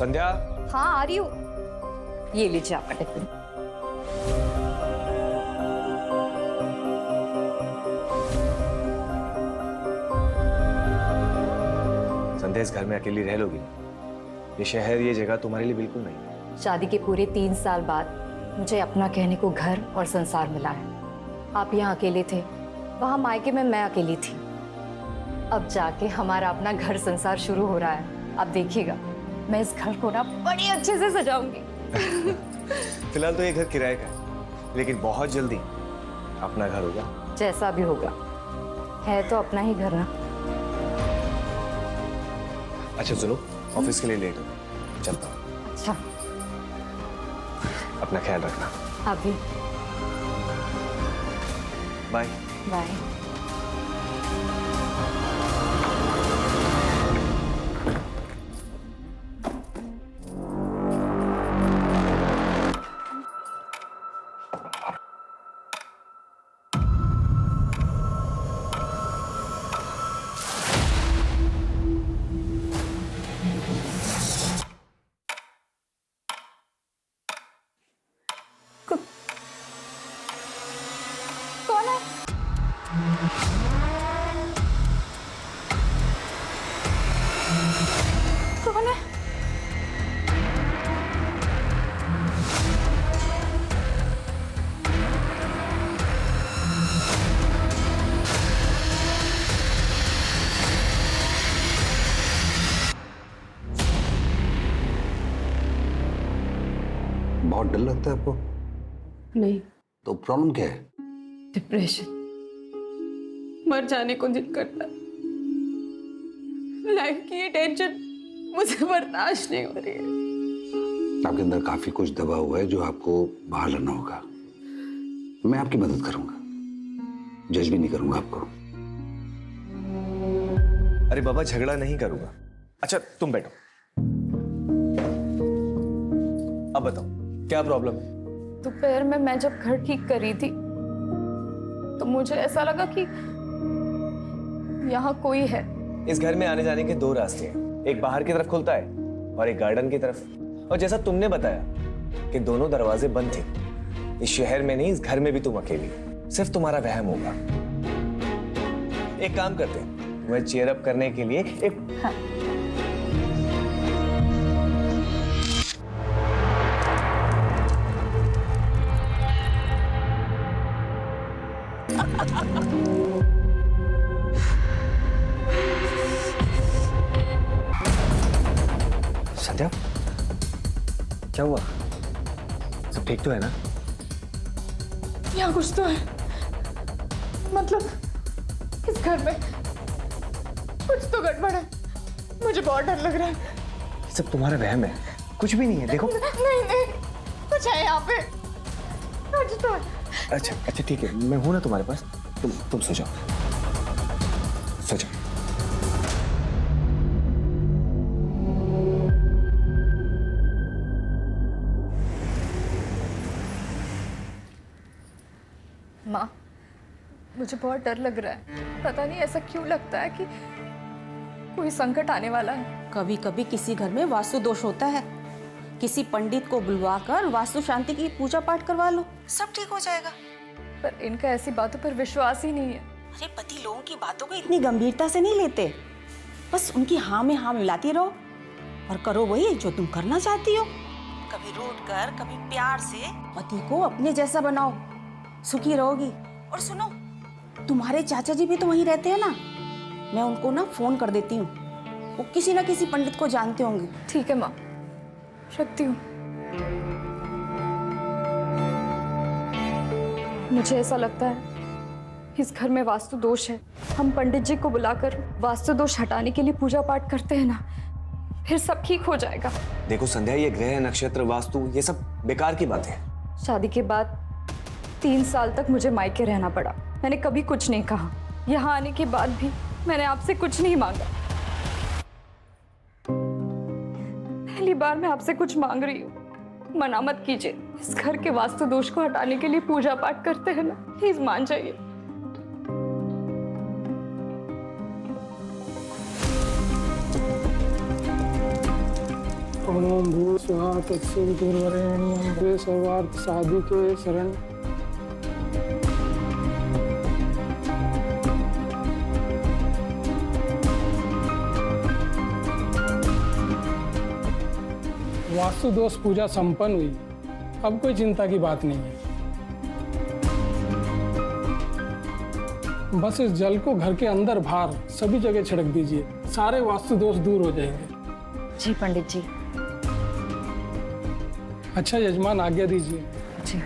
संध्या। हाँ आ रही हूँ। ये लीजिए आपका टिफिन। संध्या, इस घर में अकेली रह लोगी? ये शहर, ये जगह तुम्हारे लिए बिल्कुल नहीं। शादी के पूरे 3 साल बाद मुझे अपना कहने को घर और संसार मिला है। आप यहाँ अकेले थे, वहाँ मायके में मैं अकेली थी। अब जाके हमारा अपना घर संसार शुरू हो रहा है। आप देखिएगा, मैं इस घर को ना बड़ी अच्छे से सजाऊंगी। फिलहाल तो ये घर किराए का है, लेकिन बहुत जल्दी अपना घर होगा। जैसा भी होगा, है तो अपना ही घर ना। अच्छा सुनो, ऑफिस के लिए लेट हो, चलता हूँ। अच्छा, अपना ख्याल रखना। आप भी। बाय। बाय। कौन है? कौन है? बहुत डर लगता है आपको? नहीं, तो प्रॉब्लम क्या है? डिप्रेशन। मर जाने को दिल करता है। लाइफ की ये टेंशन मुझे बर्दाश्त नहीं हो रही है। आपके अंदर काफी कुछ दबा हुआ है जो आपको बाहर लाना होगा। मैं आपकी मदद करूंगा, जज भी नहीं करूंगा आपको। अरे बाबा, झगड़ा नहीं करूंगा। अच्छा तुम बैठो। अब बताओ क्या प्रॉब्लम है? दोपहर में मैं जब घर ठीक कर रही थी तो मुझे ऐसा लगा कि यहाँ कोई है। इस घर में आने जाने के 2 रास्ते हैं, एक बाहर की तरफ खुलता है और एक गार्डन की तरफ। और जैसा तुमने बताया कि दोनों दरवाजे बंद थे, इस शहर में नहीं, इस घर में भी तुम अकेली, सिर्फ तुम्हारा वहम होगा। एक काम करते हैं, तुम्हें चीयर अप करने के लिए एक संध्या, क्या हुआ? सब ठीक तो है ना? यहाँ कुछ तो है, मतलब इस घर में कुछ तो गड़बड़ है। मुझे बहुत डर लग रहा है। ये सब तुम्हारा वहम है, कुछ भी नहीं है। देखो नहीं नहीं, कुछ है यहाँ पे, कुछ तो है। अच्छा अच्छा ठीक है, मैं हूं ना तुम्हारे पास। तुम सो जाओ, सो जाओ। माँ, मुझे बहुत डर लग रहा है। पता नहीं ऐसा क्यों लगता है कि कोई संकट आने वाला है। कभी कभी किसी घर में वास्तु दोष होता है। किसी पंडित को बुलवाकर वास्तु शांति की पूजा पाठ करवा लो, सब ठीक हो जाएगा। पर इनका ऐसी बातों पर विश्वास ही नहीं है। अरे पति लोगों की बातों को इतनी गंभीरता से नहीं लेते, बस उनकी हाँ में हाँ मिलाती रहो और करो वही जो तुम करना चाहती हो। कभी रूठ कर, कभी प्यार से पति को अपने जैसा बनाओ, सुखी रहोगी। और सुनो, तुम्हारे चाचा जी भी तो वहीं रहते हैं ना, मैं उनको ना फोन कर देती हूँ, वो किसी ना किसी पंडित को जानते होंगे। ठीक है माँ, रखती हूँ। मुझे ऐसा लगता है इस घर में वास्तु दोष है। हम पंडित जी को बुलाकर वास्तु दोष हटाने के लिए पूजा पाठ करते हैं ना, फिर सब ठीक हो जाएगा। देखो संध्या, ये ग्रह, नक्षत्र, वास्तु, ये सब बेकार की बात है। शादी के बाद 3 साल तक मुझे मायके रहना पड़ा। मैंने कभी कुछ नहीं कहा। यहाँ आने के बाद भी मैंने आपसे कुछ नहीं मांगा। पहली बार मैं आपसे कुछ मांग रही हूँ, मना मत कीजिए। इस घर के वास्तु दोष को हटाने के लिए पूजा पाठ करते हैं ना, प्लीज मान जाइए। ओम भू स्वाहा तत्सवितुर्वरेण्यं भर्गो सर्वार्थ साधिके शरण। वास्तु दोष पूजा संपन्न हुई, अब कोई चिंता की बात नहीं है। बस इस जल को घर के अंदर बाहर सभी जगह छिड़क दीजिए, सारे वास्तु दोष दूर हो जाएंगे। जी पंडित जी। अच्छा यजमान, आज्ञा दीजिए। जी।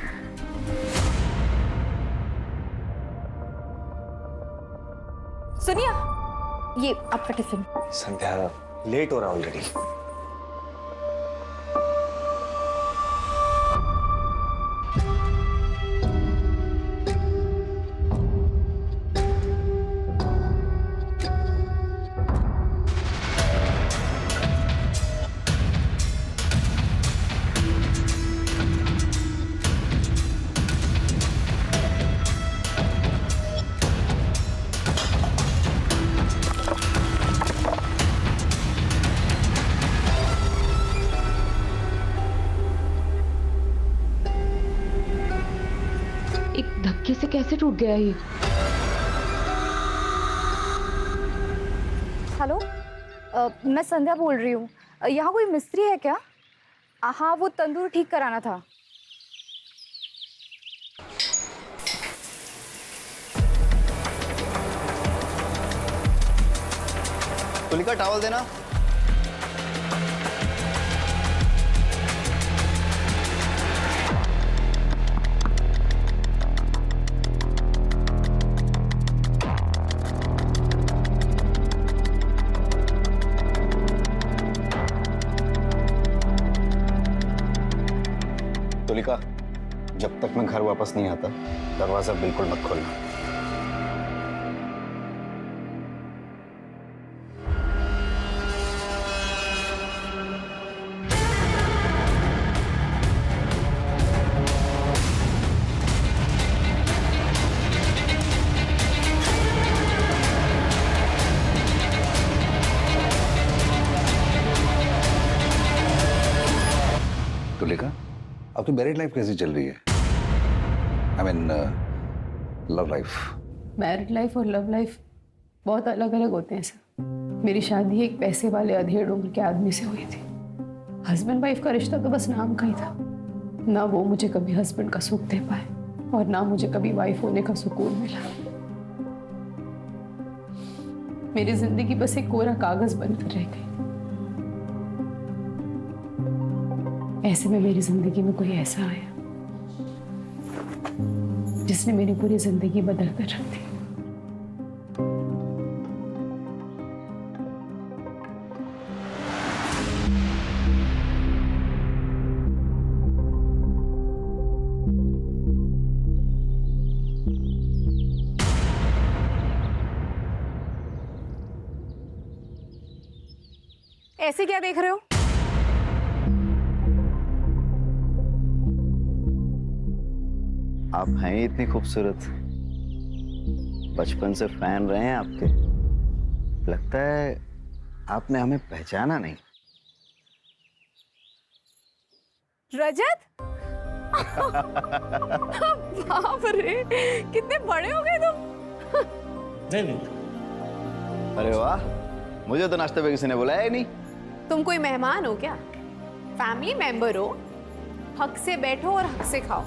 सुनिए, ये आपका टिफिन। संध्या, लेट हो रहा ऑलरेडी। एक धक्के से कैसे टूट गया ये? हेलो, मैं संध्या बोल रही हूँ। यहाँ कोई मिस्त्री है क्या? हाँ, वो तंदूर ठीक कराना था। तुलिका, टॉवल देना। तुलिका, जब तक मैं घर वापस नहीं आता दरवाजा बिल्कुल मत खोलना। तुलिका, आपकी मैरिड लाइफ कैसी चल रही है? I mean love life. Married life और लव लाइफ बहुत अलग अलग होते हैं सर। मेरी शादी एक पैसे वाले अधेड़ उम्र के आदमी से हुई थी। हस्बैंड वाइफ का रिश्ता तो बस नाम का ही था। ना वो मुझे कभी हस्बैंड का सुख दे पाए और ना मुझे कभी वाइफ होने का सुकून मिला। मेरी जिंदगी बस एक कोरा कागज बनकर रह गई। ऐसे में मेरी जिंदगी में कोई ऐसा आया जिसने मेरी पूरी जिंदगी बदल कर रख दी। ऐसे क्या देख रहे हो? आप हैं ही इतनी खूबसूरत, बचपन से फैन रहे हैं आपके। लगता है आपने हमें पहचाना नहीं। रजत? बाप रे, कितने बड़े हो गए तुम। अरे वाह, मुझे तो नाश्ते पे किसी ने बुलाया ही नहीं। तुम कोई मेहमान हो क्या? फैमिली मेंबर हो। हक से बैठो और हक से खाओ।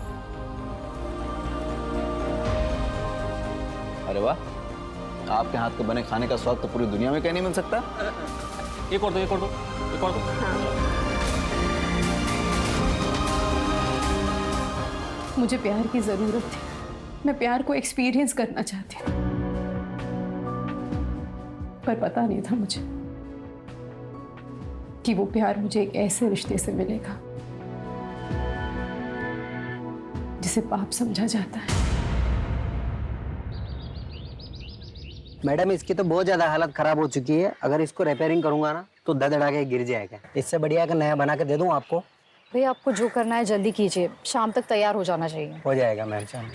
अरे वाह, आपके हाथ के बने खाने का स्वाद तो पूरी दुनिया में कहीं नहीं मिल सकता। एक और दो, एक और दो, एक और दो। मुझे प्यार की जरूरत थी। मैं प्यार को एक्सपीरियंस करना चाहती थी, पर पता नहीं था मुझे कि वो प्यार मुझे एक ऐसे रिश्ते से मिलेगा जिसे पाप समझा जाता है। मैडम, इसकी तो बहुत ज्यादा हालत खराब हो चुकी है। अगर इसको रिपेयरिंग करूंगा ना तो धड़धड़ा के गिर जाएगा। इससे बढ़िया का नया बना के दे दूं आपको। भैया, आपको जो करना है जल्दी कीजिए, शाम तक तैयार हो जाना चाहिए। हो जाएगा मैम, शाम।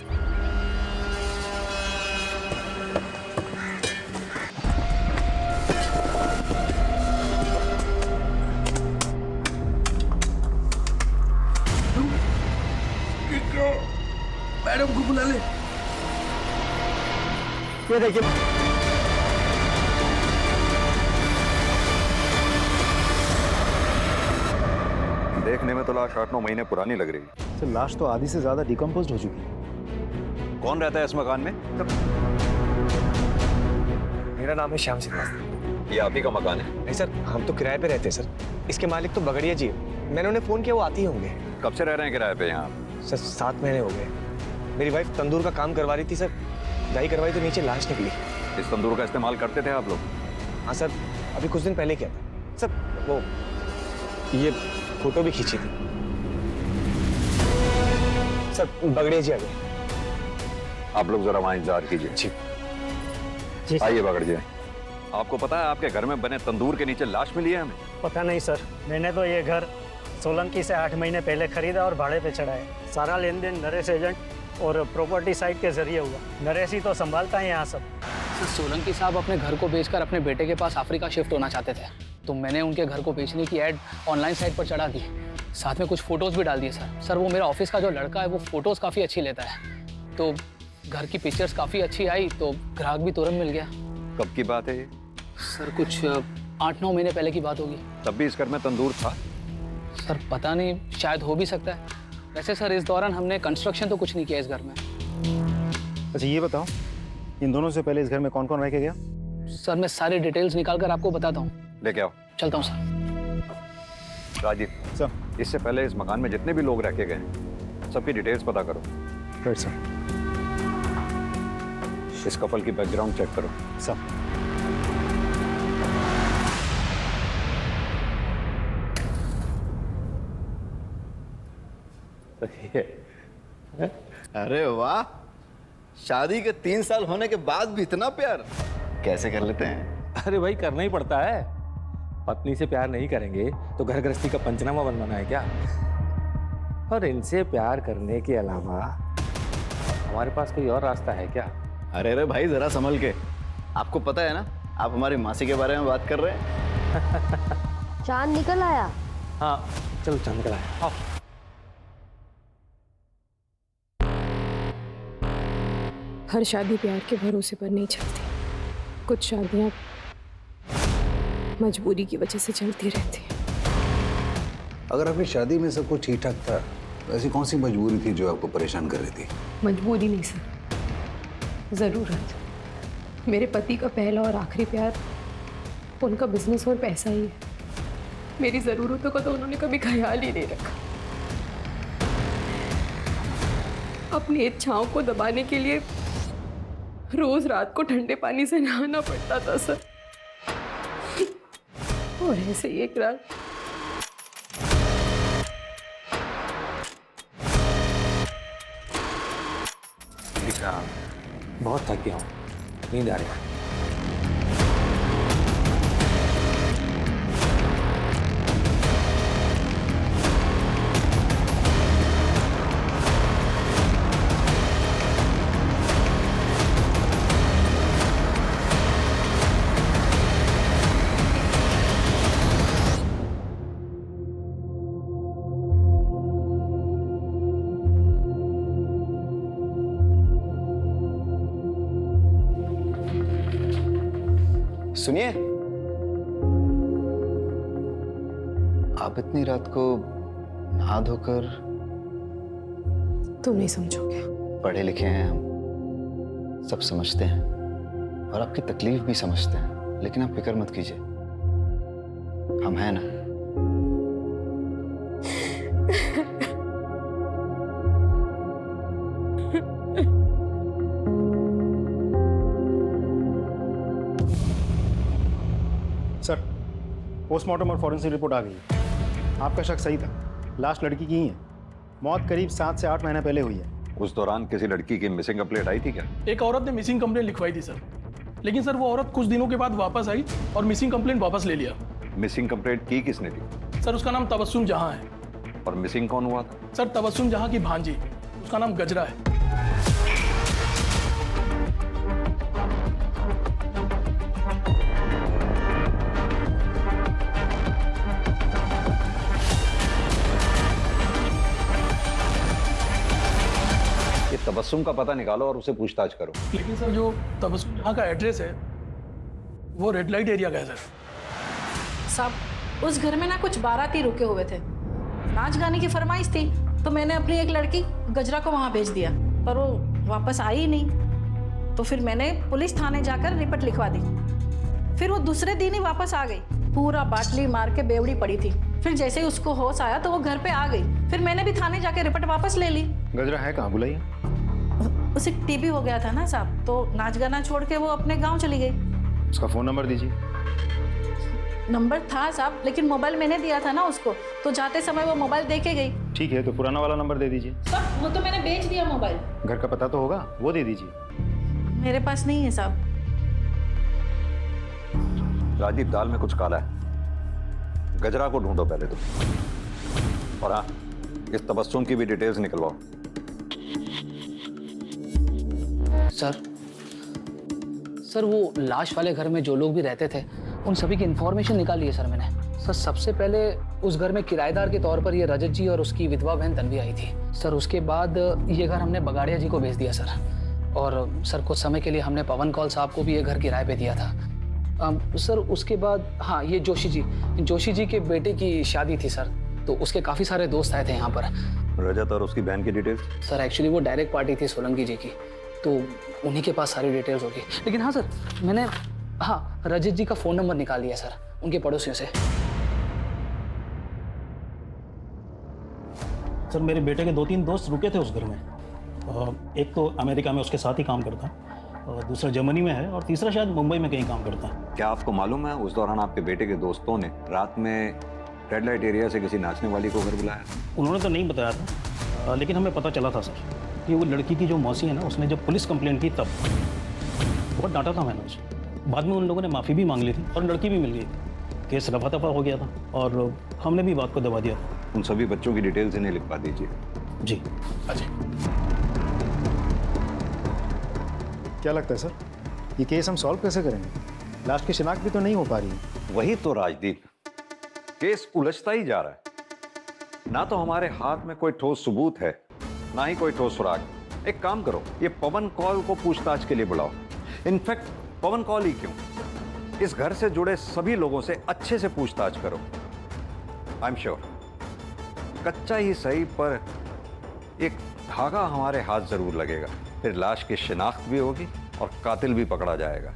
ये देखिए, देखने में तो लाश 8-9 महीने पुरानी लग रही है। तो लाश तो आधी से ज्यादा डिकम्पोज हो चुकी है। कौन रहता है इस मकान में? मेरा नाम है श्याम श्रीवास्तव। ये आप ही का मकान है? नहीं सर, हम तो किराए पे रहते हैं सर। इसके मालिक तो बगड़िया जी है। मैंने उन्हें फोन किया, वो आती ही होंगे। कब से रह रहे हैं किराए पे यहाँ? सर 7 महीने हो गए। मेरी वाइफ तंदूर का काम करवा रही थी सर, दाई करवाई तो नीचे लाश निकली। इस तंदूर का इस्तेमाल करते थे आप लोग? हाँ सर, अभी कुछ दिन पहले किया था सर। वो ये फोटो भी खींची थी सर। बगड़िया जी आ गए। आप लोग जरा वहां इंतजार कीजिए। जी आइए बगड़ जी। आपको पता है आपके घर में बने तंदूर के नीचे लाश मिली है हमें? पता नहीं सर, मैंने तो ये घर सोलंकी से 8 महीने पहले खरीदा और भाड़े पे चढ़ाया। सारा लेन देन नरेश एजेंट और प्रॉपर्टी साइट के जरिए हुआ। नरेश ही तो संभालता है यहाँ सब। सर सोलंकी साहब अपने घर को बेचकर अपने बेटे के पास अफ्रीका शिफ्ट होना चाहते थे, तो मैंने उनके घर को बेचने की ऐड ऑनलाइन साइट पर चढ़ा दी। साथ में कुछ फोटोज़ भी डाल दिए सर। वो मेरा ऑफिस का जो लड़का है वो फोटोज़ काफ़ी अच्छी लेता है, तो घर की पिक्चर्स काफ़ी अच्छी आई तो ग्राहक भी तुरंत मिल गया। कब की बात है ये? सर कुछ 8-9 महीने पहले की बात होगी। तब भी इस घर में तंदूर था? सर पता नहीं, शायद हो भी सकता है। वैसे सर इस दौरान हमने कंस्ट्रक्शन तो कुछ नहीं किया इस घर में। अच्छा ये बताओ, इन दोनों से पहले इस घर में कौन कौन रह के गया? सर मैं सारी डिटेल्स निकाल कर आपको बताता हूँ। लेके आओ। चलता हूँ सर। राजीव सर, इससे पहले इस मकान में जितने भी लोग रह के गए सबकी डिटेल्स पता करो। Right sir. इस कपल की बैकग्राउंड चेक करो। सर। अरे वाह, शादी के 3 साल होने के बाद भी इतना प्यार कैसे कर लेते हैं? अरे भाई करना ही पड़ता है। पत्नी से प्यार नहीं करेंगे तो घर गृहस्थी का पंचनामा बनवाना है क्या? और इनसे प्यार करने के अलावा हमारे पास कोई और रास्ता है क्या? अरे भाई जरा संभल के। आपको पता है ना, आप हमारी मासी के बारे में बात कर रहे हैं। चांद निकल आया। हाँ चलो चांद निकल आया। हर शादी प्यार के भरोसे पर नहीं चलती। कुछ शादियां मजबूरी की वजह से चलती रहती हैं। अगर आपकी शादी में सब कुछ ठीक ठाक था, तो ऐसी कौन सी मजबूरी थी जो आपको परेशान कर रही थी? मजबूरी नहीं सर, ज़रूरत। मेरे पति का पहला और आखिरी प्यार उनका बिजनेस और पैसा ही है। मेरी ज़रूरतों का तो उन्होंने कभी ख्याल ही नहीं रखा। अपनी इच्छाओं को दबाने के लिए रोज रात को ठंडे पानी से नहाना पड़ता था सर। और ऐसे ही एक रात बहुत थक गया हूँ, नींद आ रही है। सुनिए, आप इतनी रात को नहा धोकर? तुम नहीं समझोगे। पढ़े लिखे हैं हम, सब समझते हैं और आपकी तकलीफ भी समझते हैं, लेकिन आप फिक्र मत कीजिए, हम हैं ना। सर, पोस्टमार्टम और फॉरेंसिक रिपोर्ट आ गई है। आपका शक सही था, लाश लड़की की ही है। मौत करीब 7 से 8 महीने पहले हुई है। उस दौरान किसी लड़की की मिसिंग कंप्लेंट आई थी क्या? एक औरत ने मिसिंग कंप्लेंट लिखवाई थी सर, लेकिन सर वो औरत कुछ दिनों के बाद वापस आई और मिसिंग कंप्लेंट वापस ले लिया। मिसिंग कंप्लेंट की किसने थी? सर उसका नाम तबस्सुम जहां है। और मिसिंग कौन हुआ था? सर तबस्सुम जहां की भांजी, उसका नाम गजरा है। तबस्सुम का पता निकालो और उसे पूछताछ करो। लेकिन सर जो तबस्सुम जहाँ का एड्रेस है वो रेड लाइट एरिया का है सर। साहब उस घर में ना कुछ बाराती रुके हुए थे, नाच गाने की फरमाइश थी, तो मैंने अपनी एक लड़की गजरा को वहाँ भेज दिया, पर वो वापस आई ही नहीं। तो फिर मैंने पुलिस थाने जाकर रिपोर्ट लिखवा दी। फिर वो दूसरे दिन ही वापस आ गई, पूरा बाटली मार के बेवड़ी पड़ी थी। फिर जैसे ही उसको होश आया तो वो घर पे आ गई। फिर मैंने भी थाने जाके रिपोर्ट वापस ले ली। गजरा है कहाँ बुलाइए? उसे टीबी हो गया था ना साहब, तो नाच गाना छोड़ के वो अपने गाँव चली गई। उसका फोन नंबर दीजिए। नंबर था साहब, लेकिन मोबाइल मैंने दिया था ना उसको, तो जाते समय वो मोबाइल दे के गई। ठीक है, तो पुराना वाला नंबर दे दीजिए। सर वो तो मैंने बेच दिया मोबाइल। घर का पता तो होगा, वो दे दीजिए। मेरे पास नहीं है साहब। राजीव, दाल में कुछ काला है। गजरा को ढूंढो पहले तुम, और हाँ, इस तबस्सुम की भी डिटेल्स निकलवाओ। सर वो लाश वाले घर में जो लोग भी रहते थे उन सभी की इंफॉर्मेशन निकाली है सर मैंने। सर सबसे पहले उस घर में किराएदार के तौर पर ये रजत जी और उसकी विधवा बहन तन्वी आई थी सर। उसके बाद ये घर हमने बगाड़िया जी को भेज दिया सर। और सर कुछ समय के लिए हमने पवन कौल साहब को भी ये घर किराए पे दिया था सर। उसके बाद हाँ, ये जोशी जी के बेटे की शादी थी सर, तो उसके काफ़ी सारे दोस्त आए थे यहाँ पर। रजत और उसकी बहन की डिटेल्स? सर एक्चुअली वो डायरेक्ट पार्टी थी सोलंकी जी की, तो उन्हीं के पास सारी डिटेल्स होगी। लेकिन हाँ सर, मैंने हाँ रजत जी का फ़ोन नंबर निकाल लिया सर उनके पड़ोसियों से। सर मेरे बेटे के 2-3 दोस्त रुके थे उस घर में। एक तो अमेरिका में उसके साथ ही काम करता है, और दूसरा जर्मनी में है, और तीसरा शायद मुंबई में कहीं काम करता है। क्या आपको मालूम है उस दौरान आपके बेटे के दोस्तों ने रात में रेड लाइट एरिया से किसी नाचने वाली को घर बुलाया? उन्होंने तो नहीं बताया था, लेकिन हमें पता चला था सर कि वो लड़की की जो मौसी है ना, उसने जब पुलिस कंप्लेंट की तब बहुत डांटा था मैंने उसे। बाद में उन लोगों ने माफ़ी भी मांग ली थी और लड़की भी मिल गई थी। केस रफा दफा हो गया था और हमने भी बात को दबा दिया था। उन सभी बच्चों की डिटेल्स इन्हें लिखवा दीजिए। जी। अजय, क्या लगता है सर, ये केस हम सॉल्व कैसे करेंगे? लाश की शिनाख्त भी तो नहीं हो पा रही है। वही तो राजदीप, केस उलझता ही जा रहा है। ना तो हमारे हाथ में कोई ठोस सबूत है, ना ही कोई ठोस सुराग। एक काम करो, ये पवन कौल को पूछताछ के लिए बुलाओ। इनफैक्ट पवन कौल ही क्यों, इस घर से जुड़े सभी लोगों से अच्छे से पूछताछ करो। आई एम श्योर कच्चा ही सही पर एक धागा हमारे हाथ जरूर लगेगा। फिर लाश की शिनाख्त भी होगी और कातिल भी पकड़ा जाएगा।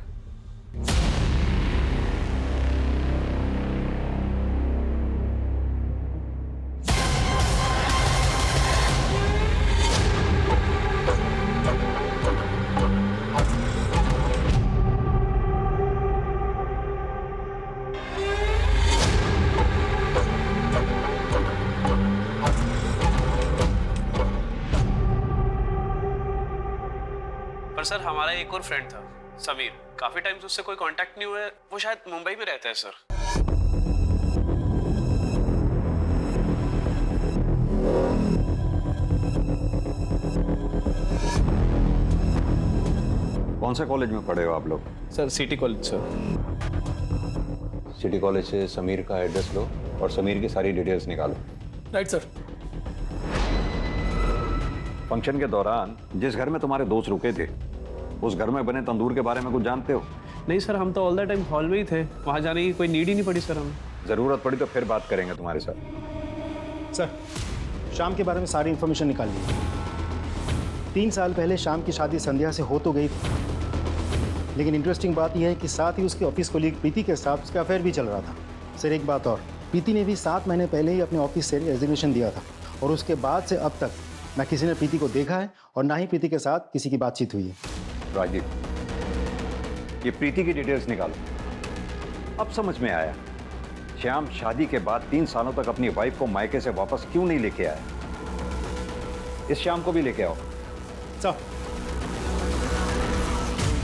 पर सर हमारा एक और फ्रेंड था समीर, काफी टाइम से उससे कोई कांटेक्ट नहीं हुआ है। वो शायद मुंबई में रहता है सर। कौन से कॉलेज में पढ़े हो आप लोग? Sir city college sir. City college से समीर का एड्रेस लो और समीर की सारी डिटेल्स निकालो। Right sir. फंक्शन के दौरान जिस घर में तुम्हारे दोस्त रुके थे, उस घर में बने तंदूर के बारे में कुछ जानते हो? नहीं सर, हम तो ऑल द टाइम हॉल में ही थे, वहां जाने की कोई नीड ही नहीं पड़ी सर हमें। जरूरत पड़ी तो फिर बात करेंगे तुम्हारे साथ। सर शाम के बारे में सारी इन्फॉर्मेशन निकाल ली। 3 साल पहले शाम की शादी संध्या से हो तो गई थी, लेकिन इंटरेस्टिंग बात यह है कि साथ ही उसके ऑफिस कोलीग प्रीति के साथ उसका अफेयर भी चल रहा था। सर एक बात और, प्रीति ने भी 7 महीने पहले ही अपने ऑफिस से रेजिग्नेशन दिया था, और उसके बाद से अब तक ना किसी ने प्रीति को देखा है और ना ही प्रीति के साथ किसी की बातचीत हुई है। राजीव, ये प्रीति की डिटेल्स निकालो। अब समझ में आया श्याम शादी के बाद 3 सालों तक अपनी वाइफ को मायके से वापस क्यों नहीं लेके आया। इस श्याम को भी लेके आओ। सर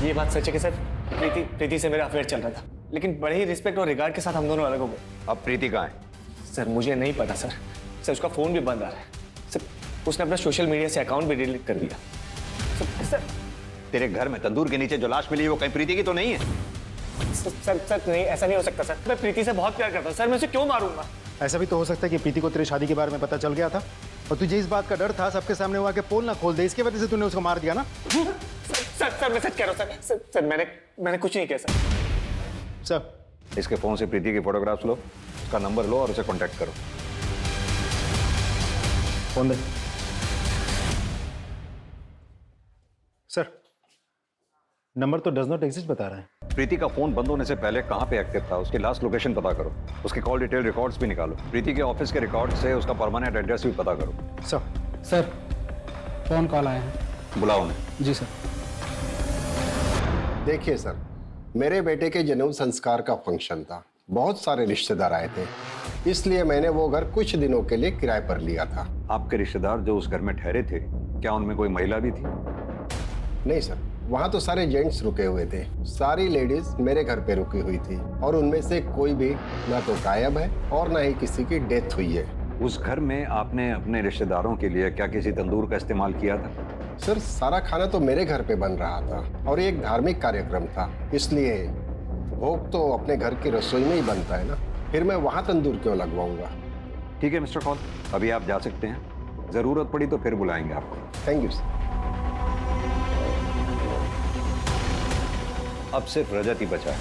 ये बात सच है कि सर प्रीति से मेरा अफेयर चल रहा था, लेकिन बड़े ही रिस्पेक्ट और रिगार्ड के साथ हम दोनों अलग हो गए। अब प्रीति कहाँ है? सर मुझे नहीं पता सर। सर उसका फोन भी बंद आ रहा है सर। उसने अपना सोशल मीडिया से अकाउंट भी डिलीट कर दिया सर। तेरे घर में तंदूर के नीचे जो लाश मिली है वो कहीं प्रीति की तो नहीं है? सर नहीं, ऐसा नहीं हो सकता सर। मैं प्रीति से बहुत प्यार करता हूँ सर, मैं उसे क्यों मारूंगा? ऐसा भी तो हो सकता है कि प्रीति को तेरी शादी के बारे में पता चल गया था और तुझे इस बात का डर था सबके सामने वो आके पोल ना खोल दे, इसके वजह से तूने उसको मार दिया ना? सर मैं सच कह रहा हूँ सर मैंने कुछ नहीं किया सर। सर इसके फोन से प्रीति की फोटोग्राफ्स लो, उसका नंबर लो और उसे कांटेक्ट करो। फोन दे। सर नंबर तो डज नॉट एग्जिस्ट बता रहा है। प्रीति का फोन बंद होने से पहले कहाँ पे एक्टिव था, उसकी लास्ट लोकेशन पता करो, उसके कॉल डिटेल रिकॉर्ड्स भी निकालो, प्रीति के ऑफिस के रिकॉर्ड से उसका परमानेंट एड्रेस भी पता करो। सर फोन कॉल आया है, बुलाओ उन्हें। जी सर। देखिए सर, मेरे बेटे के जनेऊ संस्कार का फंक्शन था, बहुत सारे रिश्तेदार आए थे, इसलिए मैंने वो घर कुछ दिनों के लिए किराए पर लिया था। आपके रिश्तेदार जो उस घर में ठहरे थे, क्या उनमें कोई महिला भी थी? नहीं सर, वहाँ तो सारे जेंट्स रुके हुए थे, सारी लेडीज मेरे घर पे रुकी हुई थी और उनमें से कोई भी ना तो गायब है और ना ही किसी की डेथ हुई है। उस घर में आपने अपने रिश्तेदारों के लिए क्या किसी तंदूर का इस्तेमाल किया था? सर सारा खाना तो मेरे घर पे बन रहा था और ये एक धार्मिक कार्यक्रम था, इसलिए भोग तो अपने घर की रसोई में ही बनता है ना, फिर मैं वहाँ तंदूर क्यों लगवाऊंगा। ठीक है मिस्टर कौल, अभी आप जा सकते हैं, जरूरत पड़ी तो फिर बुलाएंगे आपको। Thank you sir. अब सिर्फ रजत ही बचा है।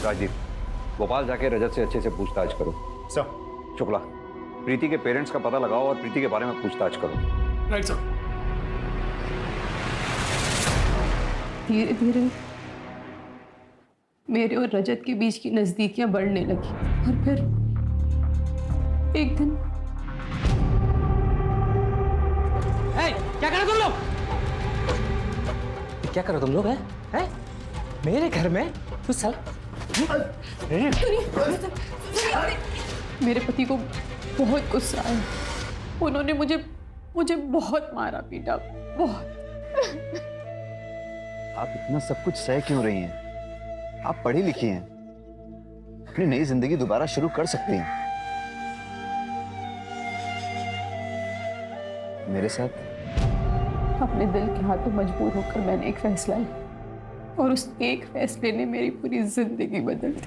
राजीव, भोपाल जाके रजत से अच्छे से पूछताछ करो। सर। शुक्ला, प्रीति के पेरेंट्स का पता लगाओ और प्रीति के बारे में पूछताछ करो। Right sir. धीरे धीरे मेरे और रजत के बीच की नजदीकियां बढ़ने लगी और फिर एक दिन क्या करो तुम लोग? क्या करो तुम लोग? हैं? मेरे घर में तू साल मेरे पति को बहुत गुस्सा आया, उन्होंने मुझे बहुत मारा पीटा, बहुत। आप इतना सब कुछ सह क्यों रही हैं? आप पढ़ी लिखी हैं, अपनी नई जिंदगी दोबारा शुरू कर सकती हैं। मेरे साथ अपने दिल के हाथों मजबूर होकर मैंने एक फैसला लिया और उस एक फैसले ने मेरी पूरी जिंदगी बदल दी।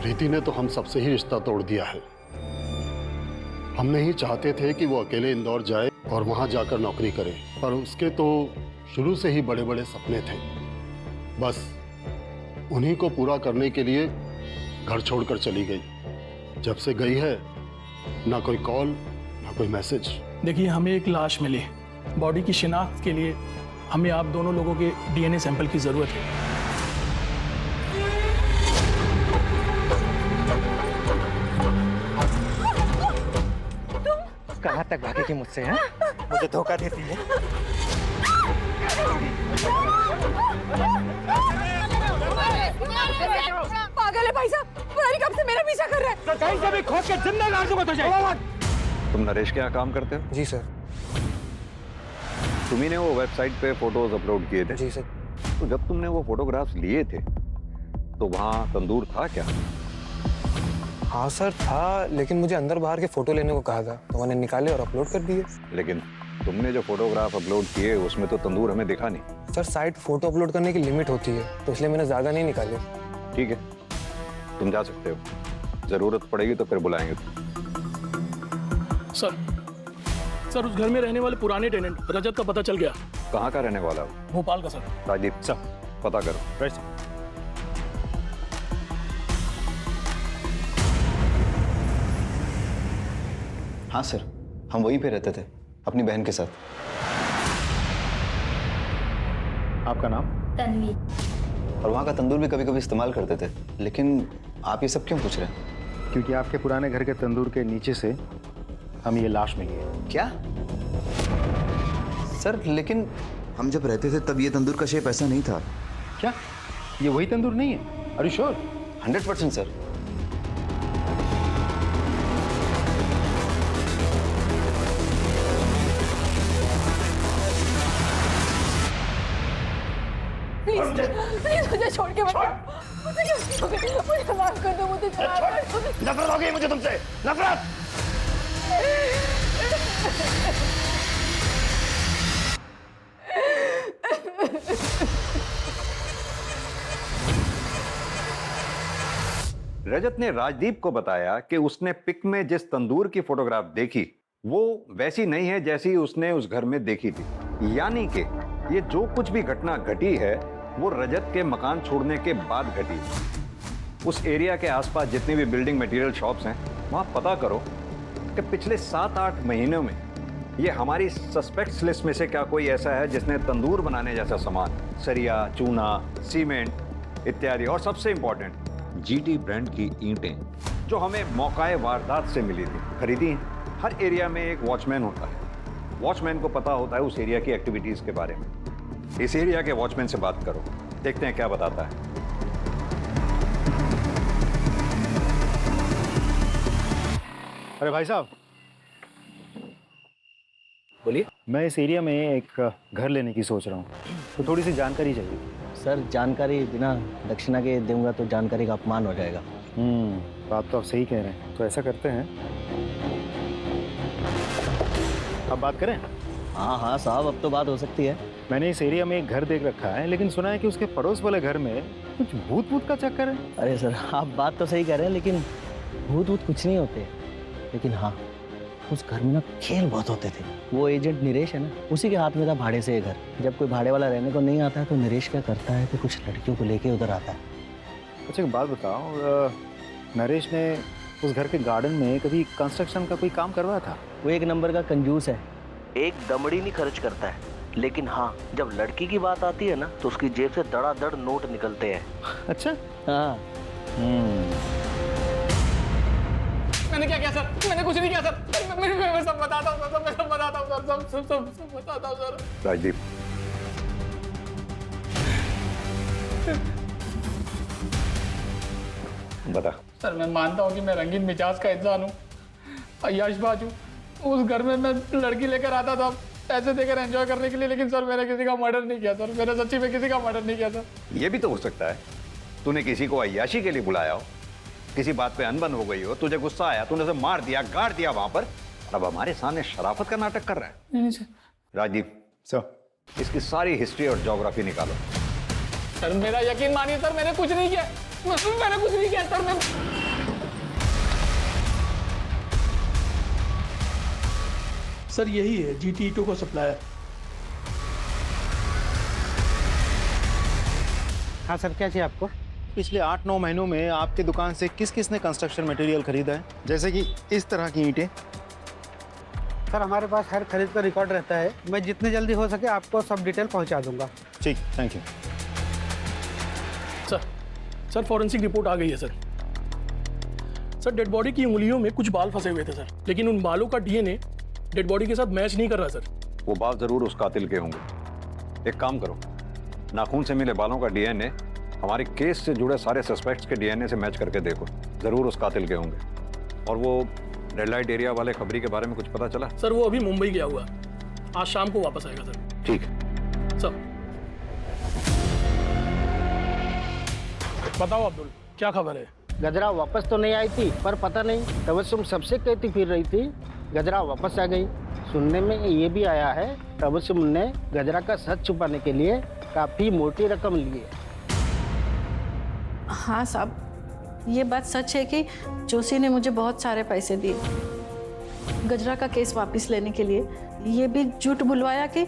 प्रीति ने तो हम सबसे ही रिश्ता तोड़ दिया है। हम नहीं चाहते थे कि वो अकेले इंदौर जाए और वहां जाकर नौकरी करे, पर उसके तो शुरू से ही बड़े बड़े सपने थे। बस उन्हीं को पूरा करने के लिए घर छोड़कर चली गई। जब से गई है ना कोई कॉल ना कोई मैसेज। देखिए, हमें एक लाश मिली, बॉडी की शिनाख्त के लिए हमें आप दोनों लोगों के डीएनए सैंपल की जरूरत है। कहाँ तक भागेगी मुझसे? हैं? मुझे धोखा देती है। पागल है भाई साहब, पता नहीं कब से मेरा पीछा कर रहा है। तो कहीं से भी खोद के जिंदा गाड़ दूंगा तुझे। तुम नरेश के यहाँ काम करते हो? जी सर। तुम्ही ने वो वेबसाइट पे फोटोज अपलोड किए थे? जी सर। तो जब तुमने वो फोटोग्राफ्स लिए थे तो वहाँ तंदूर था क्या? हाँ सर था, लेकिन मुझे अंदर बाहर के फोटो लेने को कहा था तो मैंने निकाले और अपलोड कर दिए। लेकिन तुमने जो फोटोग्राफ अपलोड किए उसमें तो तंदूर हमें दिखा नहीं। सर साइट फोटो अपलोड करने की लिमिट होती है तो इसलिए मैंने ज्यादा नहीं निकाले। ठीक है, तुम जा सकते हो, जरूरत पड़ेगी तो फिर बुलाएंगे। सर उस घर में रहने वाले पुराने टेनेंट रजत का पता चल गया। कहाँ का रहने वाला हो? भोपाल का सर। राजीव सर पता करो। Right sir. हाँ सर, हम वहीं पे रहते थे अपनी बहन के साथ। आपका नाम? तन्वी। और वहाँ का तंदूर भी कभी कभी इस्तेमाल करते थे। लेकिन आप ये सब क्यों पूछ रहे हैं? क्योंकि आपके पुराने घर के तंदूर के नीचे से हम ये लाश मिली है। क्या सर? लेकिन हम जब रहते थे तब ये तंदूर का शेप ऐसा नहीं था। क्या ये वही तंदूर नहीं है? Are you sure? 100% sir. Please मुझे छोड़ के मत जाओ। मुझे माफ कर दो, मुझे नफरत हो गई मुझे तुमसे, नफरत। रजत ने राजदीप को बताया कि उसने पिक में जिस तंदूर की फोटोग्राफ देखी वो वैसी नहीं है जैसी उसने उस घर में देखी थी। यानी कि ये जो कुछ भी घटना घटी है वो रजत के मकान छोड़ने के बाद घटी। उस एरिया के आसपास जितनी भी बिल्डिंग मटेरियल शॉप्स हैं वहां पता करो कि पिछले 7-8 महीनों में ये हमारी सस्पेक्ट्स लिस्ट में से क्या कोई ऐसा है जिसने तंदूर बनाने जैसा सामान, सरिया, चूना, सीमेंट इत्यादि, और सबसे इंपॉर्टेंट जीटी ब्रांड की ईंटें जो हमें मौकाए वारदात से मिली थी, खरीदी हैं। हर एरिया में एक वॉचमैन होता है, वॉचमैन को पता होता है उस एरिया की एक्टिविटीज के बारे में। इस एरिया के वॉचमैन से बात करो, देखते हैं क्या बताता है। अरे भाई साहब, बोलिए। मैं इस एरिया में एक घर लेने की सोच रहा हूँ, तो थोड़ी सी जानकारी चाहिए। सर जानकारी बिना दक्षिणा के दूंगा तो जानकारी का अपमान हो जाएगा। बात तो आप सही कह रहे हैं। तो ऐसा करते हैं, अब बात करें? हाँ हाँ साहब, अब तो बात हो सकती है। मैंने इस एरिया में एक घर देख रखा है, लेकिन सुना है कि उसके पड़ोस वाले घर में कुछ भूत का चक्कर है। अरे सर, आप बात तो सही कह रहे हैं, लेकिन भूत कुछ नहीं होते। लेकिन हाँ, उस घर में ना खेल बहुत होते थे। वो एजेंट नरेश है ना, उसी के हाथ में था भाड़े से ये घर। जब कोई भाड़े वाला रहने को नहीं आता है तो नरेश क्या करता है कि कुछ लड़कियों को लेके उधर आता है। अच्छा, एक बात बताओ, नरेश ने उस घर के गार्डन में कभी कंस्ट्रक्शन का कोई काम करवाया था? वो एक नंबर का कंजूस है, एक दमड़ी नहीं खर्च करता है। लेकिन हाँ, जब लड़की की बात आती है ना तो उसकी जेब से धड़ाधड़ नोट निकलते हैं। अच्छा। हाँ। मैंने क्या किया सर? मैंने कुछ नहीं किया सर। मैं सब बताता हूँ सर, मैं सब बताता हूँ सर, सब बताता हूँ सर। राजदीप, बता। सर मैं मानता हूँ कि मैं रंगीन मिजाज का इंसान हूँ, अय्याशबाज हूँ। उस घर में मैं लड़की लेकर आता था पैसे देकर एंजॉय करने के लिए, लेकिन सर मैंने किसी का मर्डर नहीं किया सर। मैंने सच्ची में किसी का मर्डर नहीं किया सर। ये भी तो हो सकता है तूने किसी को अय्याशी के लिए बुलाया हो, किसी बात पे अनबन हो गई हो, तुझे गुस्सा आया, तूने उसे मार दिया, गाड़ दिया वहां पर, और अब हमारे सामने शराफत का नाटक कर रहा है। नहीं सर। राजदीप सर, इसकी सारी हिस्ट्री और ज्योग्राफी निकालो। सर मेरा यकीन मानिए सर, मैंने कुछ नहीं किया, मैंने कुछ नहीं किया सर। मैं सर यही है जीटी ईटो का सप्लायर। हाँ सर, क्या चाहिए आपको? पिछले 8-9 महीनों में आपकी दुकान से किस किस ने कंस्ट्रक्शन मटेरियल खरीदा है, जैसे कि इस तरह की ईंटें? सर हमारे पास हर खरीद का रिकॉर्ड रहता है। मैं जितने जल्दी हो सके आपको सब डिटेल पहुंचा दूंगा। ठीक, thank you. Sir forensic report आ गई है सर। सर डेड बॉडी की उंगलियों में कुछ बाल फंसे हुए थे सर, लेकिन उन बालों का डीएनए डेड बॉडी के साथ मैच नहीं कर रहा सर। वो बाल जरूर उस कातिल के होंगे। एक काम करो, नाखून से मिले बालों का डीएनए हमारे केस से जुड़े सारे सस्पेक्ट्स के डीएनए से मैच करके देखो, जरूर उस कातिल के होंगे। और वो रेड लाइट एरिया वाले खबरी के बारे में कुछ पता चला? सर वो अभी मुंबई गया हुआ, आज शाम को वापस आएगा सर। ठीक है सर। बताओ अब्दुल, क्या खबर है? गजरा वापस तो नहीं आई थी, पर पता नहीं तबस्सुम सबसे कहती फिर रही थी गजरा वापस आ गई। सुनने में ये भी आया है तबस्सुम ने गजरा का सच छुपाने के लिए काफी मोटी रकम ली है। हाँ साहब, ये बात सच है कि जोशी ने मुझे बहुत सारे पैसे दिए गजरा का केस वापस लेने के लिए। ये भी झूठ बुलवाया कि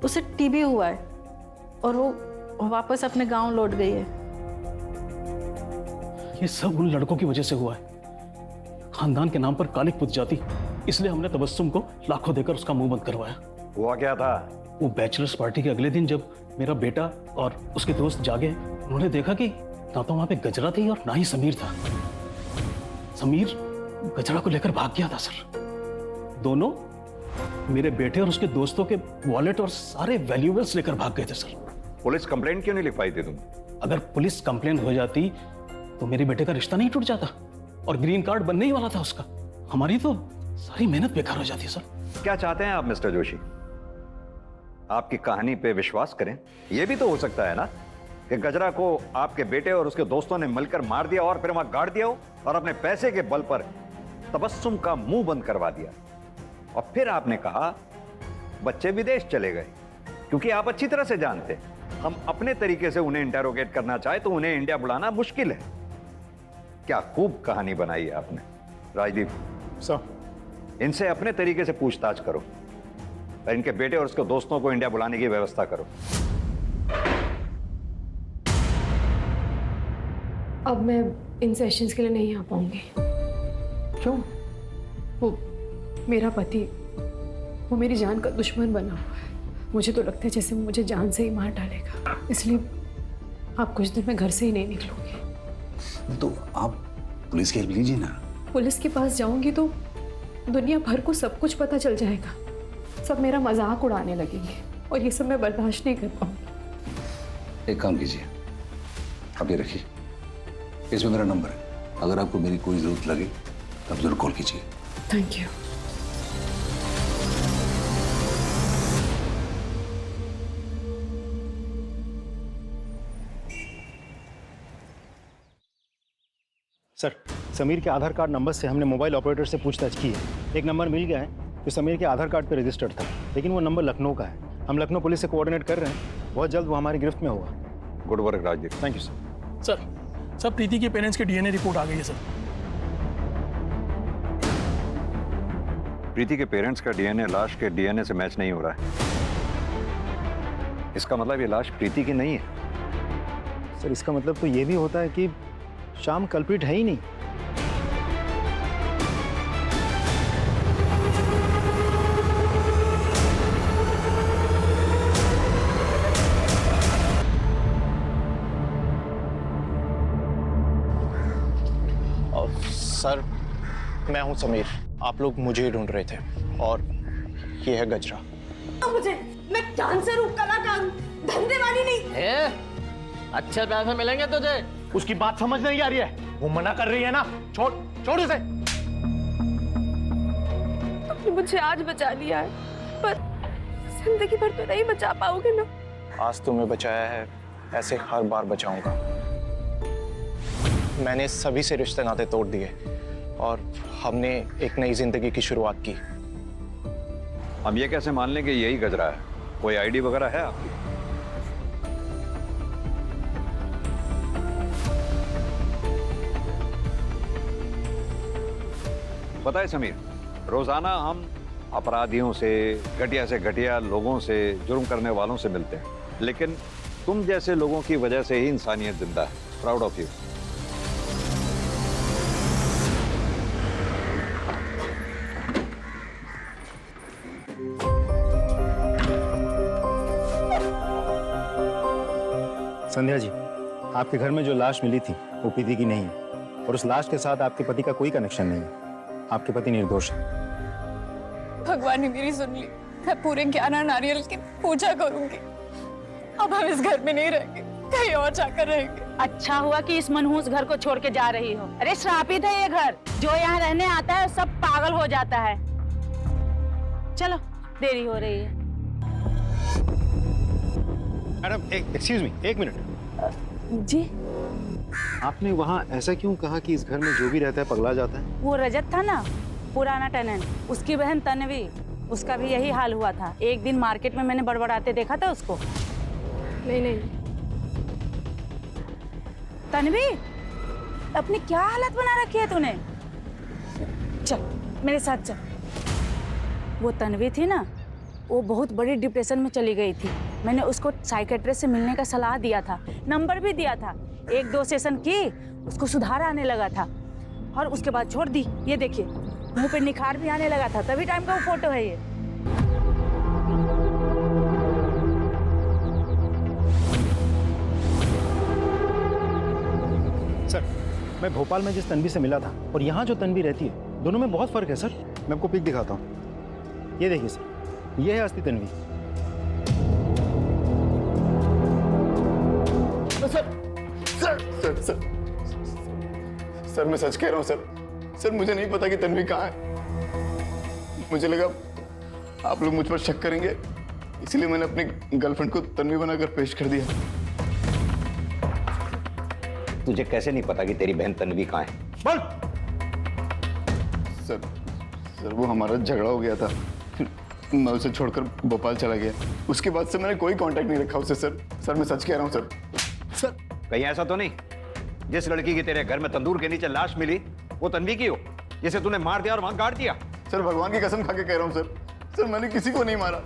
उसे टीबी हुआ है और वो वापस अपने गांव लौट गई है। ये सब उन लड़कों की वजह से हुआ है। खानदान के नाम पर कालिक पुत जाती, इसलिए हमने तबस्सुम को लाखों देकर उसका मुंह बंद करवाया। हुआ क्या था? वो बैचलर्स पार्टी के अगले दिन जब मेरा बेटा और उसके दोस्त जागे, उन्होंने देखा कि ना तो वहां पे गजरा थी और ना ही समीर था। समीर गजरा को लेकर भाग गया था सर। दोनों मेरे बेटे और उसके दोस्तों के वॉलेट और सारे वैल्यूएबल्स लेकर भाग गए थे सर। पुलिस कंप्लेंट क्यों नहीं लिख पाई थी तुम? अगर पुलिस कंप्लेंट हो जाती तो मेरे बेटे का रिश्ता नहीं टूट जाता और ग्रीन कार्ड बनने ही वाला था उसका। हमारी तो सारी मेहनत बेकार हो जाती है सर। क्या चाहते हैं आप मिस्टर जोशी? आपकी कहानी पे विश्वास करें? यह भी तो हो सकता है ना कि गजरा को आपके बेटे और उसके दोस्तों ने मिलकर मार दिया और फिर वहां गाड़ दिया हो और अपने पैसे के बल पर तबस्सुम का मुंह बंद करवा दिया, और फिर आपने कहा बच्चे विदेश चले गए, क्योंकि आप अच्छी तरह से जानते हम अपने तरीके से उन्हें इंटेरोगेट करना चाहे तो उन्हें इंडिया बुलाना मुश्किल है। क्या खूब कहानी बनाई है आपने। राजदीप सर, इनसे अपने तरीके से पूछताछ करो और इनके बेटे और उसके दोस्तों को इंडिया बुलाने की व्यवस्था करो। अब मैं इन सेशंस के लिए नहीं आ पाऊंगी। क्यों? वो मेरा पति, वो मेरी जान का दुश्मन बना हुआ है। मुझे तो लगता है जैसे वो मुझे जान से ही मार डालेगा, इसलिए आप कुछ दिन में घर से ही नहीं निकलोगे। तो आप पुलिस की हेल्प लीजिए ना। पुलिस के पास जाऊंगी तो दुनिया भर को सब कुछ पता चल जाएगा, सब मेरा मजाक उड़ाने लगेंगे और ये सब मैं बर्दाश्त नहीं कर पाऊंगी। एक काम कीजिए, आप ये रखिए, इसमें मेरा नंबर है, अगर आपको मेरी कोई जरूरत लगे तब जरूर कॉल कीजिए। Thank you. सर, समीर के आधार कार्ड नंबर से हमने मोबाइल ऑपरेटर से पूछताछ की है। एक नंबर मिल गया है जो समीर के आधार कार्ड पर रजिस्टर्ड था, लेकिन वो नंबर लखनऊ का है। हम लखनऊ पुलिस से कोऑर्डिनेट कर रहे हैं, बहुत जल्द वो हमारी गिरफ्त में होगा। Good work Rajdeep. Thank you sir. Sir Preeti के पेरेंट्स की डीएनए रिपोर्ट आ गई है सर। प्रीति के पेरेंट्स का डीएनए लाश के डीएनए से मैच नहीं हो रहा है। इसका मतलब ये लाश प्रीति की नहीं है। सर, इसका मतलब तो ये भी होता है कि श्याम कल्प्रिट है ही नहीं। सर, मैं हूं समीर, आप लोग मुझे ही ढूंढ रहे थे और ये है गजरा। मुझे, मैं डांसर हूँ, कलाकार हूँ, धंधे वाली नहीं। अच्छे पैसे मिलेंगे तुझे। उसकी बात समझ नहीं आ रही है, वो मना कर रही है ना। छोड़ छोड़ उसे। तुमने मुझे आज बचा लिया है, पर जिंदगी भर तो नहीं बचा पाओगे ना। आज तुम्हें बचाया है, ऐसे हर बार बचाऊंगा। मैंने सभी से रिश्ते नाते तोड़ दिए और हमने एक नई जिंदगी की शुरुआत की। हम ये कैसे मान लें कि यही गजरा है? कोई आईडी वगैरह है आपकी? पता है समीर, रोजाना हम अपराधियों से घटिया लोगों से, जुर्म करने वालों से मिलते हैं, लेकिन तुम जैसे लोगों की वजह से ही इंसानियत जिंदा है। Proud of you. Sandhya ji, आपके घर में जो लाश मिली थी वो प्रीति की नहीं है और उस लाश के साथ आपके पति का कोई कनेक्शन नहीं है। आपके पति निर्दोष है। भगवान ने मेरी सुन ली। मैं पूरे 11 नारियल की पूजा करूंगी। अब हम इस घर में नहीं रहेंगे, कहीं और जाकर रहेंगे। अच्छा हुआ कि इस मनहूस घर को छोड़ के जा रही हो। अरे श्रापित है ये घर, जो यहाँ रहने आता है सब पागल हो जाता है। चलो, देरी हो रही है। मैडम, एक्सक्यूज मी, एक मिनट। जी? आपने वहाँ ऐसा क्यों कहा कि इस घर में जो भी रहता है पगला जाता है? वो रजत था ना, पुराना टेनेंट, उसकी बहन तन्वी, उसका भी यही हाल हुआ था। एक दिन मार्केट में मैंने बड़बड़ाते देखा था उसको। नहीं। तन्वी, अपनी क्या हालत बना रखी है तूने? चल मेरे साथ चल। वो तन्वी थी ना, वो बहुत बड़ी डिप्रेशन में चली गई थी। मैंने उसको साइकेट्रिस्ट से मिलने का सलाह दिया था, नंबर भी दिया था। 1-2 सेशन की, उसको सुधार आने लगा था और उसके बाद छोड़ दी। ये देखिए, मुंह पे निखार भी आने लगा था। तभी टाइम का वो फोटो है ये। सर, मैं भोपाल में जिस तन्वी से मिला था और यहाँ जो तन्वी रहती है, दोनों में बहुत फर्क है सर। मैं आपको पिक दिखाता हूँ। ये देखिए सर, ये है असली तन्वी। सर मैं सच कह रहा हूँ सर, मुझे नहीं पता कि तन्वी कहाँ है। मुझे लगा आप लोग मुझ पर शक करेंगे, इसलिए मैंने अपनी गर्लफ्रेंड को तन्वी बनाकर पेश कर दिया। तुझे कैसे नहीं पता कि तेरी बहन तन्वी कहाँ है? बोल। सर वो हमारा झगड़ा हो गया था, फिर मैं उसे छोड़कर भोपाल चला गया। उसके बाद से मैंने कोई कांटेक्ट नहीं रखा उससे। सर मैं सच कह रहा हूँ सर। कहीं ऐसा तो नहीं जिस लड़की की तेरे घर में तंदूर के नीचे लाश मिली वो तन्वी की हो, जिसे तूने मार दिया और वहां गाड़ दिया? सर भगवान की कसम खा के कह रहा हूँ सर मैंने किसी को नहीं मारा।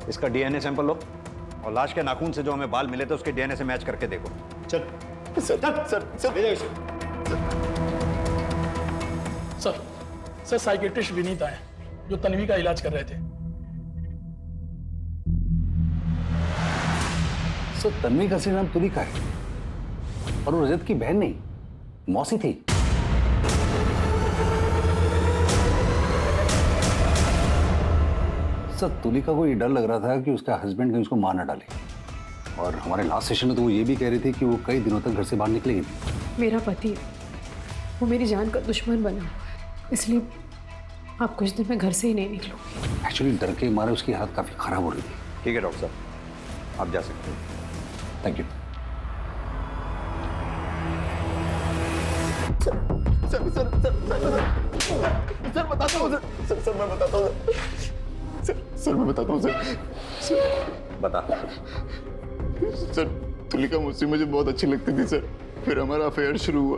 इसका डीएनए सैंपल लो और लाश के नाखून से जो हमें बाल मिले थे उसके डीएनए से मैच करके देखो। चल सर साइकेट्रिस्ट विनीत आए जो तन्वी का इलाज कर रहे थे। सर तन्वी का असली नाम तुलिका है और वो रजत की बहन नहीं, मौसी थी। सर तुलिका को ये डर लग रहा था कि उसका हस्बैंड कहीं उसको मार न डाले, और हमारे लास्ट सेशन में तो वो ये भी कह रही थी कि वो कई दिनों तक घर से बाहर निकलेगी नहीं। मेरा पति वो मेरी जान का दुश्मन बना हुआ है, इसलिए आप कुछ दिन में घर से ही नहीं निकलूंगी। एक्चुअली डर के मारे उसकी हालत काफी खराब हो रही थी। ठीक है डॉक्टर साहब, आप जा सकते हैं। Thank you. सर बताता हूँ सर मैं बताता हूँ सर मैं बताता हूँ सर बता। सर तुलिका मुझे बहुत अच्छी लगती थी सर, फिर हमारा अफेयर शुरू हुआ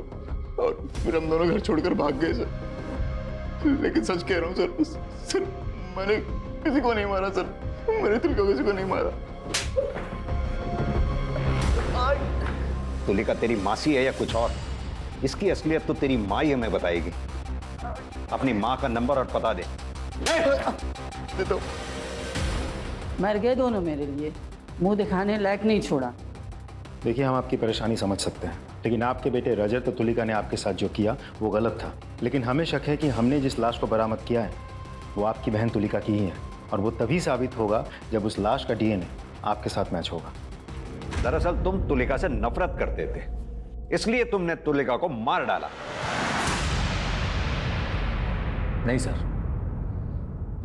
और फिर हम दोनों घर छोड़कर भाग गए सर। लेकिन सच कह रहा हूँ सर मैंने किसी को नहीं मारा सर, मैंने तुलिका किसी को नहीं मारा। तुलिका तेरी मासी है या कुछ और? इसकी असलियत तो तेरी माँ ही हमें बताएगी। अपनी माँ का नंबर और पता दे। दे दो। मर गए दोनों मेरे लिए, मुंह दिखाने लायक नहीं छोड़ा। देखिए हम आपकी परेशानी समझ सकते हैं, लेकिन आपके बेटे रजत और तुलिका ने आपके साथ जो किया वो गलत था। लेकिन हमें शक है कि हमने जिस लाश को बरामद किया है वो आपकी बहन तुलिका की ही है, और वो तभी साबित होगा जब उस लाश का डीएनए आपके साथ मैच होगा। दरअसल तुम तुलिका से नफरत करते थे, इसलिए तुमने तुलिका को मार डाला। नहीं सर,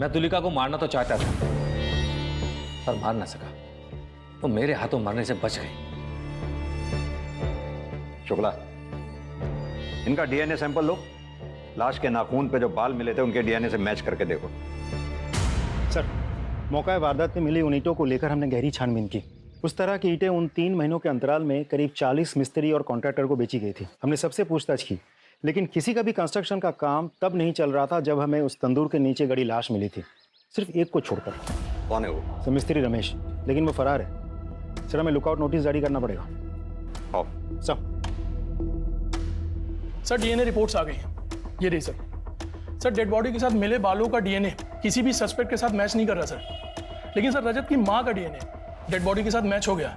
मैं तुलिका को मारना तो चाहता था पर मार ना सका, तो मेरे हाथों मरने से बच गई। शुक्ला, इनका डीएनए सैंपल लो, लाश के नाखून पे जो बाल मिले थे उनके डीएनए से मैच करके देखो। सर मौका वारदात में मिली उन ईंटों को लेकर हमने गहरी छानबीन की। उस तरह की ईंटें उन 3 महीनों के अंतराल में करीब 40 मिस्त्री और कॉन्ट्रैक्टर को बेची गई थी। हमने सबसे पूछताछ की, लेकिन किसी का भी कंस्ट्रक्शन का काम तब नहीं चल रहा था जब हमें उस तंदूर के नीचे गड़ी लाश मिली थी, सिर्फ एक को छोड़कर। कौन है वो? सर मिस्त्री रमेश, लेकिन वो फरार है। सर हमें लुकआउट नोटिस जारी करना पड़ेगा। आओ। सर डीएनए रिपोर्ट्स आ गई हैं, ये रही सर डेड बॉडी के साथ मिले बालों का डीएनए किसी भी सस्पेक्ट के साथ मैच नहीं कर रहा सर, लेकिन सर रजत की मां का डीएनए डेड बॉडी के साथ मैच हो गया।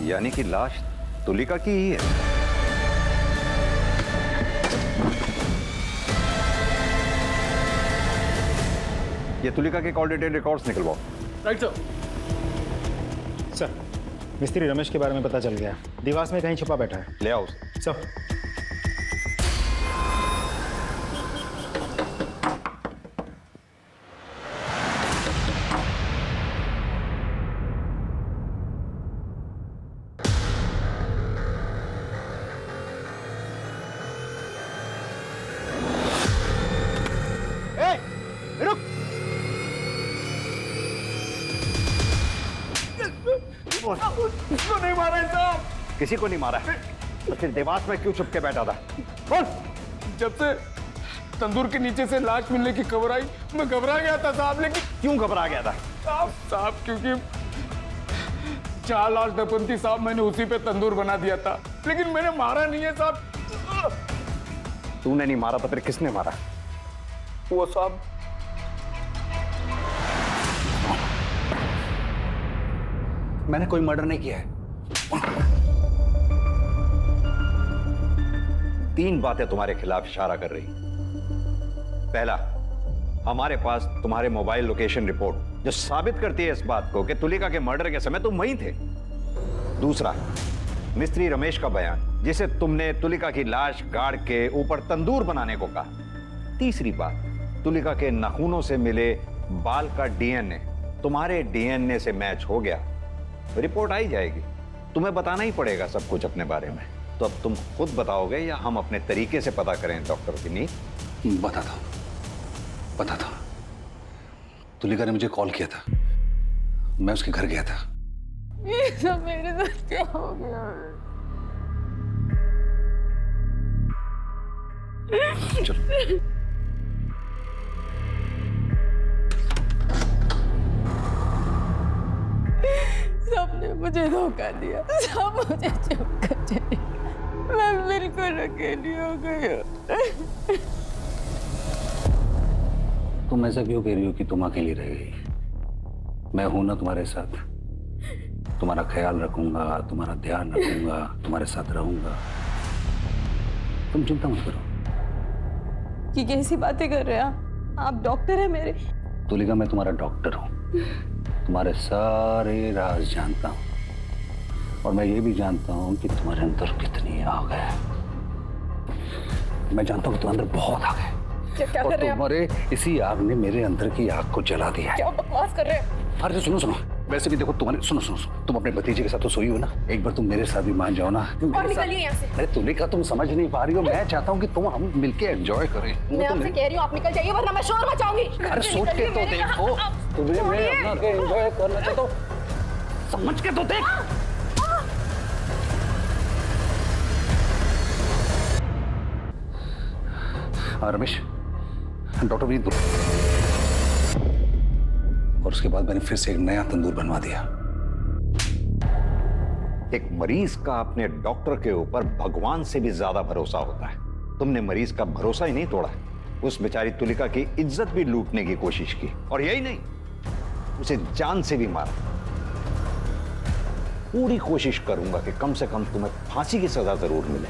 यानी कि लाश तुलिका की ही है। ये तुलिका के कॉल डिटेल रिकॉर्ड्स निकलवाओ। Right sir. Sir Mistry Ramesh के बारे में पता चल गया, दीवार में कहीं छुपा बैठा है। ले आओ सर। किसको नहीं मारा साहब? किसी को नहीं मारा, तो फिर देवास में क्यों छुप के बैठा था? बोल। जब से तंदूर के नीचे से लाश मिलने की खबर आई मैं घबरा गया था साहब। लेकिन क्यों घबरा गया था? साहब क्योंकि 4 लाश दफन थी साहब, मैंने उसी पे तंदूर बना दिया था, लेकिन मैंने मारा नहीं है साहब। तूने नहीं मारा तो फिर किसने मारा? वो साहब मैंने कोई मर्डर नहीं किया है। 3 बातें तुम्हारे खिलाफ इशारा कर रही। पहला, हमारे पास तुम्हारे मोबाइल लोकेशन रिपोर्ट जो साबित करती है इस बात को कि तुलिका के मर्डर के समय तुम वहीं थे। दूसरा, मिस्त्री रमेश का बयान जिसे तुमने तुलिका की लाश गाड़ के ऊपर तंदूर बनाने को कहा। तीसरी बात, तुलिका के नाखूनों से मिले बाल का डीएनए तुम्हारे डीएनए से मैच हो गया। रिपोर्ट आई जाएगी, तुम्हें बताना ही पड़ेगा सब कुछ अपने बारे में। तो अब तुम खुद बताओगे या हम अपने तरीके से पता करें डॉक्टर विनीत? पता था। तुलिका ने मुझे कॉल किया था, मैं उसके घर गया था। ये सब मेरे साथ क्या हो गया? चलो। सबने मुझे धोखा दिया, सब मुझे चुप कर चले, मैं बिल्कुल अकेली हो गई हूँ। तुम ऐसा क्यों कह रही हो कि तुम अकेली रह गई? मैं हूं ना तुम्हारे साथ, तुम्हारा ख्याल रखूंगा, तुम्हारा ध्यान रखूंगा, तुम्हारे साथ रहूंगा। तुम चिंता मत करो। कि कैसी बातें कर रहे हैं आप डॉक्टर है मेरे। तुलिका, मैं तुम्हारा डॉक्टर हूँ, तुम्हारे सारे राज जानता हूँ, और मैं ये भी जानता हूँ कि तुम्हारे अंदर कितनी आग है। मैं जानता हूँ कि तुम्हारे अंदर बहुत आग है, क्या और कर रहे हैं आप? तुम्हारे इसी आग ने मेरे अंदर की आग को जला दिया है। क्या बकवास कर रहे हैं? अरे सुनो सुनो, वैसे भी देखो तुम्हारे, सुनो सुनो सुनो, तुम अपने भतीजे के साथ तो सोई हो ना, एक बार तुम मेरे साथ भी मान जाओ ना। और निकलिए यहाँ से। अरे तुलिका, तुम समझ नहीं पा रही हो, मैं चाहता हूँ कि तुम हम मिलके एंजॉय करें। मैं आपसे कह रही हूँ आप निकल जाइए वरना मैं शोर मचाऊंगी। अरे सोच के तो देखो, तुम्हें मैं अपना के एंजॉय करना चाहता हूँ, समझ के तो देख। रमेश, डॉक्टर विनीत, और उसके बाद मैंने फिर से एक नया तंदूर बनवा दिया। एक मरीज का अपने डॉक्टर के ऊपर भगवान से भी ज्यादा भरोसा होता है। तुमने मरीज का भरोसा ही नहीं तोड़ा, उस बेचारी तुलिका की इज्जत भी लूटने की कोशिश की, और यही नहीं, उसे जान से भी मारा। पूरी कोशिश करूंगा कि कम से कम तुम्हें फांसी की सजा जरूर मिले।